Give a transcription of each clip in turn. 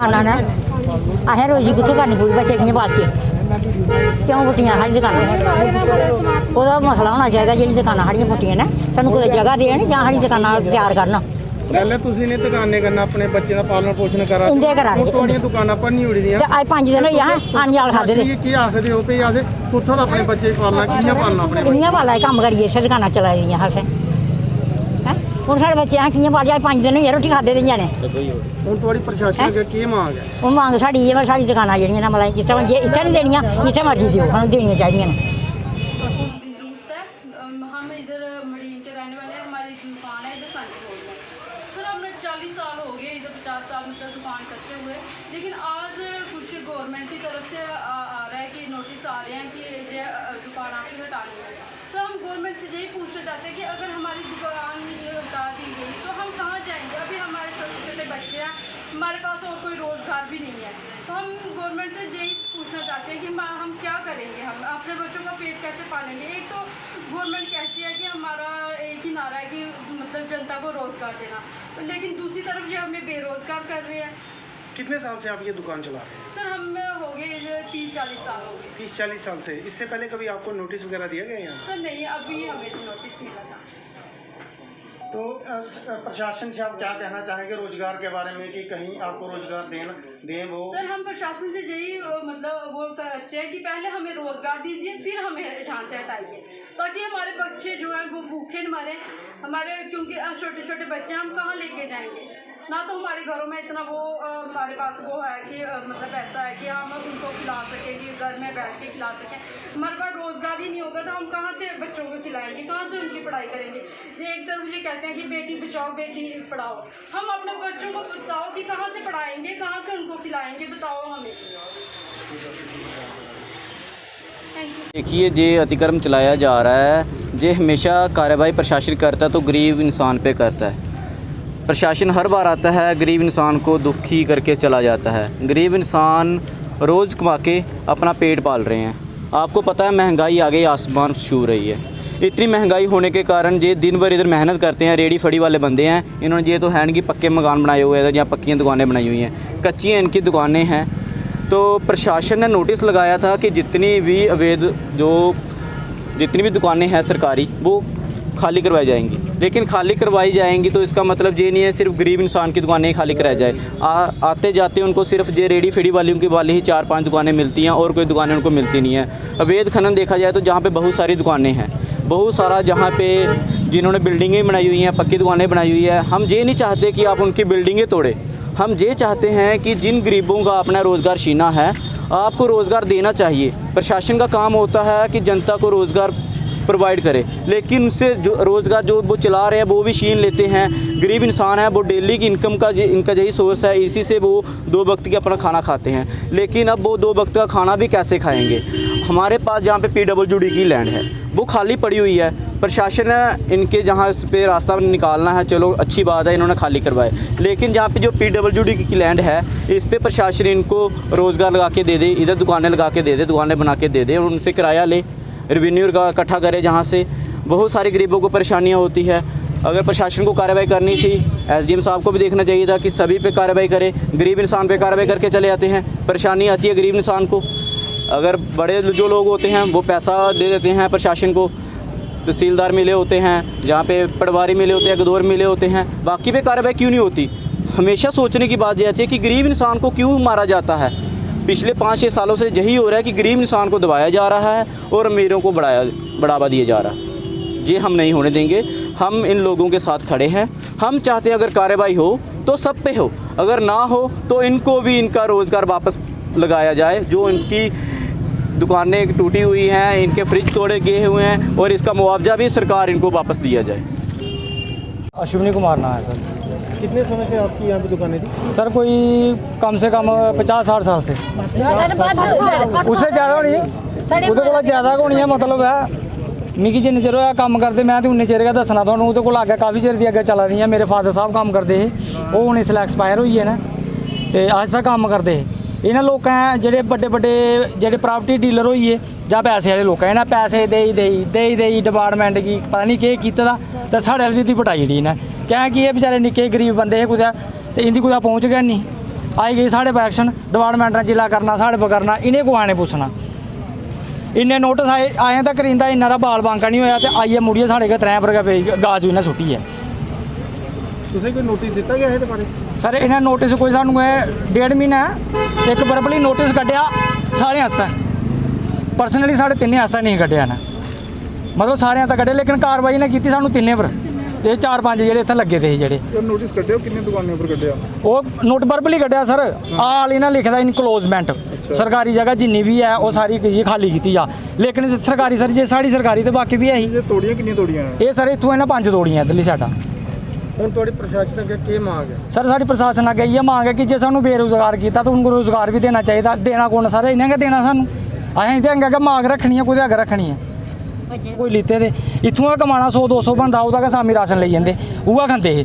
आना असें रोजी कितों करनी पूरी बच्चे कि'यां पालचे क्यों पुट्टियां साढ़ी दुकानां ओह्दा मसला होना चाहिए जी दुकानां साढ़ियां पुट्टियां ने सानूं कोई जगह देन जां साढ़ी दुकानां तैयार करन पहले तुसीं ने दुकानें करना अपने बच्चे का पालन पोषण करा इंदे करा दे थोड़ियां दुकानां भन्नी उड़ी दियां ते अज 5 दिन होई हैं पानी जाल खाद्धे दे की आखदे हो भई अस कुत्थों अपने बच्चे पालना कि'यां पालना अपने कि'यां पाला कम्म करियै इत्थै दुकानां चलाई दियां असें हूँ साढ़े बच्चे असें कि'यां पाले अज 5 दिन होई रोटी खाद्धे दे ने हूँ थोड़ी प्रशासन अग्गें केह् मांग है ओह् मांग साढ़ी एह् साढ़ी दुकानां जेह्ड़ियां न मतलब जित्थै इत्थै नहीं देनियां जित्थै मर्जी देओ सानूं देनियां चाहिदियां न। हम इधर मडीन के रहने वाले हैं। हमारी दुकान है इधर संत रोड में। सर हमें 40 साल हो गए इधर 50 साल मतलब दुकान करते हुए, लेकिन आज कुछ गवर्नमेंट की तरफ से आ रहा है कि नोटिस आ रहे हैं कि ये दुकान आपकी हटानी है। तो हम गवर्नमेंट से यही पूछना चाहते हैं कि अगर हमारी दुकान हटा दी गई तो हम कहाँ जाएंगे? अभी हमारे छोटे छोटे बच्चे हैं, हमारे पास और कोई रोज़गार भी नहीं है। तो हम गवर्नमेंट से यही पूछना चाहते हैं कि हम क्या करेंगे, हम अपने बच्चों का पेट कैसे पालेंगे? एक तो गवर्नमेंट कहती है कि हमारा एक ही नारा है कि मतलब जनता को रोज़गार देना, तो लेकिन दूसरी तरफ ये हमें बेरोज़गार कर रहे हैं। कितने साल से आप ये दुकान चला रहे हैं? सर हमें हो गए 30-40 साल हो गए। 30-40 साल से। इससे पहले कभी आपको नोटिस वगैरह दिया गया यहाँ? सर नहीं, अभी हमें नोटिस मिला था। तो प्रशासन से आप क्या कहना चाहेंगे रोजगार के बारे में कि कहीं आपको रोजगार दें वो? सर हम प्रशासन से यही मतलब वो कहते हैं कि पहले हमें रोजगार दीजिए, फिर हमें यहाँ से हटाइए, ताकि हमारे बच्चे जो हैं वो भूखे न मरे हमारे, क्योंकि छोटे छोटे बच्चे हम कहाँ लेके जाएंगे? ना तो हमारे घरों में इतना वो हमारे पास वो है कि मतलब ऐसा है कि हम उनको खिला सकें, कि घर में बैठ के खिला सकें। हमारे पास रोज़गार ही नहीं होगा तो हम कहाँ से बच्चों को खिलाएंगे, कहाँ से उनकी पढ़ाई करेंगे? ये एक तरफ मुझे कहते हैं कि बेटी बचाओ बेटी पढ़ाओ, हम अपने बच्चों को बताओ कि कहाँ से पढ़ाएंगे, कहाँ से उनको खिलाएंगे, बताओ हमें। देखिए जे अतिक्रम चलाया जा रहा है, जे हमेशा कार्रवाई प्रशासन करता है तो गरीब इंसान पे करता है। प्रशासन हर बार आता है, गरीब इंसान को दुखी करके चला जाता है। गरीब इंसान रोज़ कमा के अपना पेट पाल रहे हैं। आपको पता है महंगाई आगे आसमान छू रही है। इतनी महंगाई होने के कारण ये दिन भर इधर मेहनत करते हैं। रेडी फड़ी वाले बंदे हैं, इन्होंने ये तो है कि पक्के मकान बनाए हुए हैं या पक्की दुकानें बनाई हुई हैं, कच्ची इनकी दुकानें हैं। तो प्रशासन ने नोटिस लगाया था कि जितनी भी दुकानें हैं सरकारी वो खाली करवाई जाएंगी, लेकिन खाली करवाई जाएंगी तो इसका मतलब ये नहीं है सिर्फ गरीब इंसान की दुकानें ही खाली कराई जाए। आते जाते उनको सिर्फ ये रेडी फेडी वाली ही 4-5 दुकानें मिलती हैं और कोई दुकानें उनको मिलती नहीं है। अवैध खनन देखा जाए तो जहाँ पे बहुत सारी दुकानें हैं, बहुत सारा जहाँ पे जिन्होंने बिल्डिंगें बनाई हुई हैं, पक्की दुकानें बनाई हुई है, हम ये नहीं चाहते कि आप उनकी बिल्डिंगें तोड़े। हम ये चाहते हैं कि जिन गरीबों का अपना रोज़गार छीना है, आपको रोज़गार देना चाहिए। प्रशासन का काम होता है कि जनता को रोज़गार प्रोवाइड करे, लेकिन उससे जो रोज़गार जो वो चला रहे हैं वो भी छीन लेते हैं। गरीब इंसान है, वो डेली की इनकम का इनका यही सोर्स है, इसी से वो 2 वक्त की अपना खाना खाते हैं। लेकिन अब वो 2 वक्त का खाना भी कैसे खाएंगे? हमारे पास जहाँ पे PWD की लैंड है वो खाली पड़ी हुई है। प्रशासन इनके जहाँ इस पे रास्ता निकालना है, चलो अच्छी बात है, इन्होंने खाली करवाए, लेकिन जहाँ पे जो PWD की लैंड है इस पे प्रशासन इनको रोज़गार लगा के दे दे, इधर दुकानें लगा के दे दे, दुकानें बना के दे दे और उनसे किराया ले, रेवेन्यू का इकट्ठा करे। जहाँ से बहुत सारी गरीबों को परेशानियाँ होती है। अगर प्रशासन को कार्रवाई करनी थी, SDM साहब को भी देखना चाहिए था कि सभी पे कार्रवाई करे। गरीब इंसान पे कार्रवाई करके चले जाते हैं। परेशानी आती है गरीब इंसान को। अगर बड़े जो लोग होते हैं वो पैसा दे देते हैं प्रशासन को, तहसीलदार मिले होते हैं, जहाँ पे पटवारी मिले होते हैं, गदौर मिले होते हैं, बाकी पे कार्रवाई क्यों नहीं होती? हमेशा सोचने की बात यह आती है कि गरीब इंसान को क्यों मारा जाता है। पिछले 5-6 सालों से यही हो रहा है कि गरीब इंसान को दबाया जा रहा है और अमीरों को बढ़ावा दिया जा रहा है। ये हम नहीं होने देंगे। हम इन लोगों के साथ खड़े हैं। हम चाहते हैं अगर कार्रवाई हो तो सब पे हो, अगर ना हो तो इनको भी इनका रोज़गार वापस लगाया जाए। जो इनकी दुकानें टूटी हुई हैं, इनके फ्रिज तोड़े गए हुए हैं और इसका मुआवजा भी सरकार इनको वापस दिया जाए। अश्विनी कुमार नाम है सर। कितने समय से आपकी यहाँ पे दुकानें थी? सर कोई कम से कम 50-60 साल से, उससे ज़्यादा नहीं, ਉਹਦੇ ਕੋਲ ਜ਼ਿਆਦਾ ਹੋਣੀ ਹੈ ਮਤਲਬ ਹੈ मिगी जिन्ने चिर होया कम्म करदे मैं ते उन्ने चिर गै दस्सना तुहानूं ਉਹਦੇ ਕੋਲ अग्गें काफ़ी चिर दी अग्गें चला दियां मेरे फादर साहब कम्म करदे हे ਉਹ ਹੁਣ इसलै एक्सपायर होई गे न ते अज्ज तक कम्म करदे हे इन्हां लोकें जेह्ड़े बड्डे बड्डे जेह्ड़े प्रॉपर्टी डीलर होई गे जां पैसे आह्ले लोकें इन्हां पैसे देई डिपार्टमेंट गी पता नहीं केह् कीते दा ते साढ़े अल्ल दी पटाई ओड़ी इन्हें कैं कि एह् बेचारे निक्के गरीब बंदे हे कुदै ते इंदी कुदै पहुँच गै नहीं आई गई साढ़े पर एक्शन डिपार्टमेंट ने जिला करना साढ़े पर करना इन्हें को आने पुच्छना इन्ने नोटिस आए तक इंदा इन्ना बाल बांका नहीं होया ते आइए मुड़िए साढ़े घर त्रै पर गै पेई गाज इन्हें सुट्टी है तुसें कोई नोटिस दिता गया है बारे सर इन्हें नोटिस कोई सानू 1.5 महीना एक बरबली नोटिस कड्ढिया सारे आस्तै परसनली साढ़े तिन्ने आस्तै नहीं कड्ढिया इन्हें मतलब सारे आस्तै कड्ढिया लेकिन कार्रवाई इन्हें कीती सानू तिन्ने पर ते 4-5 जेह्ड़े इत्थै लग्गे दे जेह्ड़े नोटिस कड्ढिया किन्ने दुकानें पर कड्ढिया ओह् नोट बरबली कड्ढिया सर आल इन्हें लिखे दा इनक्लोजमेंट सरकारी जगह जिन्नी भी है वो सारी खाली की जा लेकिन सरकारी सर जे साड़ी सरकारी तो बाकी भी है ही तोड़ियां किन्नी तोड़ियां ये सर इत्थों इन्हें 5 तोड़ियां इधरली साइडा ਹੁਣ ਤੁਹਾਡੀ ਪ੍ਰਸ਼ਾਸਨ ਅੱਗੇ ਕੀ ਮੰਗ ਹੈ सर साड़ी प्रशासन अगे इयै मांग है कि जे सानू बेरोजगार किया तो उनको रोजगार भी देना चाहिए देना कौन सर इन्हें गै देना सानू असें इंदे अग्गें मांग रखनी है कुदे अग्गें रखनी है कोई लीते दे इत्थों कमाना 100-200 बनता ओह्दा गै सामी राशन लेई जंदे उ'ऐ खंदे हे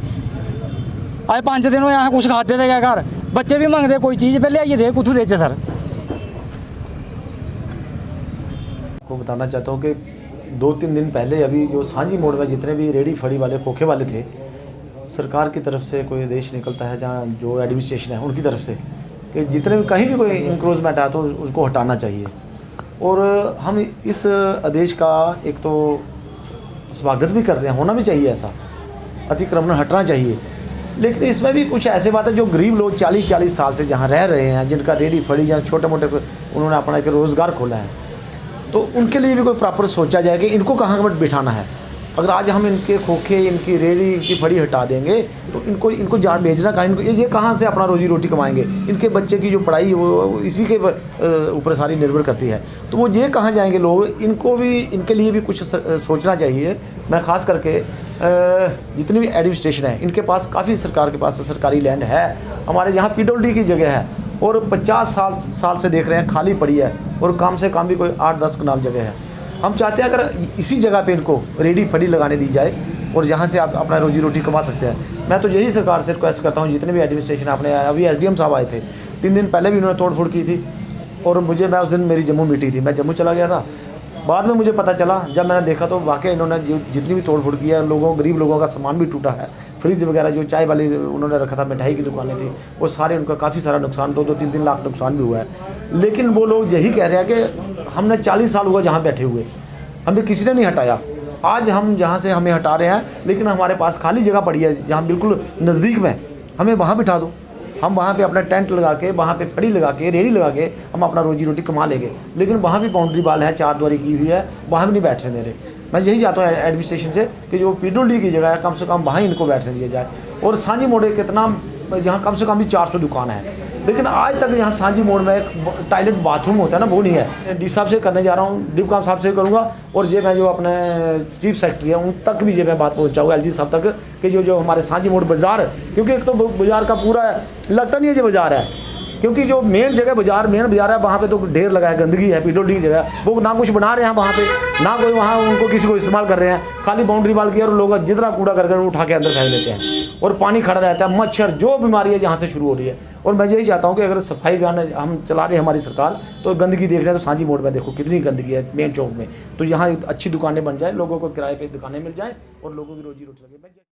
अज 5 दिन होए असें कुछ खाद्धे दे गै घर बच्चे भी मंगदे कोई चीज़ पैह्ले आइए दे कुत्थूं देचे सर को बताना चाहता हूँ कि 2-3 दिन पहले अभी जो सांझी मोड़ में जितने भी रेडी फड़ी वाले खोखे वाले थे सरकार की तरफ से कोई आदेश निकलता है जहाँ जो एडमिनिस्ट्रेशन है उनकी तरफ से कि जितने भी कहीं भी कोई इंक्रोचमेंट आया तो उसको हटाना चाहिए और हम इस आदेश का एक तो स्वागत भी करते हैं होना भी चाहिए ऐसा अतिक्रमण हटना चाहिए लेकिन इसमें भी कुछ ऐसे बात है जो गरीब लोग 40-40 साल से जहाँ रह रहे हैं जिनका रेडी फड़ी या छोटे मोटे उन्होंने अपना एक रोज़गार खोला है तो उनके लिए भी कोई प्रॉपर सोचा जाए कि इनको कहाँ पर बिठाना है अगर आज हम इनके खोखे इनकी रेडी इनकी फड़ी हटा देंगे तो इनको जान भेजना कहाँ इनको ये कहाँ से अपना रोजी रोटी कमाएंगे इनके बच्चे की जो पढ़ाई वो इसी के ऊपर सारी निर्भर करती है तो वो ये कहाँ जाएंगे लोग इनको भी इनके लिए भी कुछ सोचना चाहिए मैं ख़ास करके जितनी भी एडमिनिस्ट्रेशन है इनके पास काफ़ी सरकार के पास सरकारी लैंड है हमारे यहाँ PWD की जगह है और 50 साल से देख रहे हैं खाली पड़ी है और कम से कम भी कोई 8-10 कनाल जगह है हम चाहते हैं अगर इसी जगह पे इनको रेडी फड़ी लगाने दी जाए और जहाँ से आप अपना रोजी रोटी कमा सकते हैं मैं तो यही सरकार से रिक्वेस्ट करता हूँ जितने भी एडमिनिस्ट्रेशन आपने अभी SDM साहब आए थे 3 दिन पहले भी उन्होंने तोड़ फोड़ की थी और मैं उस दिन मेरी जम्मू मीटिंग थी मैं जम्मू चला गया था बाद में मुझे पता चला जब मैंने देखा तो वाकई इन्होंने जितनी भी तोड़ फोड़ की है गरीब लोगों का सामान भी टूटा है फ्रिज वगैरह जो चाय वाली उन्होंने रखा था मिठाई की दुकानें थी वो सारे उनका काफ़ी सारा नुकसान 2-3 लाख नुकसान भी हुआ है लेकिन वो लोग यही कह रहे हैं कि हमने 40 साल हुआ जहाँ बैठे हुए हमें किसी ने नहीं हटाया आज हम जहाँ से हमें हटा रहे हैं लेकिन हमारे पास खाली जगह पड़ी है जहाँ बिल्कुल नज़दीक में हमें वहाँ बिठा दो हम वहाँ पे अपना टेंट लगा के वहाँ पे फड़ी लगा के रेडी लगा के हम अपना रोजी रोटी कमा लेंगे लेकिन वहाँ भी बाउंड्री वाल है 4 द्वारी की हुई है वहाँ भी नहीं बैठने दे रहे मैं यही चाहता हूँ एडमिनिस्ट्रेशन से कि जो PWD की जगह है कम से कम वहाँ इनको बैठने दिया जाए और सांझी मोड़ कितना जहाँ कम से कम भी 400 दुकान है लेकिन आज तक यहाँ सांझी मोड़ में एक टॉयलेट बाथरूम होता है ना वो नहीं है डी साहब से करने जा रहा हूँ डिप्टी साहब से करूँगा और ये मैं जो अपने चीफ सेक्रेटरी है उन तक भी ये मैं बात पहुँचाऊँगा LG साहब तक कि जो हमारे सांझी मोड़ बाज़ार है क्योंकि एक तो बाज़ार का पूरा लगता नहीं है ये बाज़ार है क्योंकि जो मेन बाज़ार है वहाँ पे तो ढेर लगा है गंदगी है PWD की जगह वो ना कुछ बना रहे हैं वहाँ पे ना कोई वहाँ उनको किसी को इस्तेमाल कर रहे हैं खाली बाउंड्री वाल की और लोग जितना कूड़ा करके उठा के अंदर फेंक देते हैं और पानी खड़ा रहता है मच्छर जो बीमारी है जहाँ से शुरू हो रही है और मैं यही चाहता हूँ कि अगर सफाई अभियान हम चला रहे हैं हमारी सरकार तो गंदगी देख रहे हैं तो सांझी मोड़ में देखो कितनी गंदगी है मेन चौक में तो यहाँ अच्छी दुकानें बन जाए लोगों को किराए पर दुकानें मिल जाएँ और लोगों की रोजी रोटी लगे।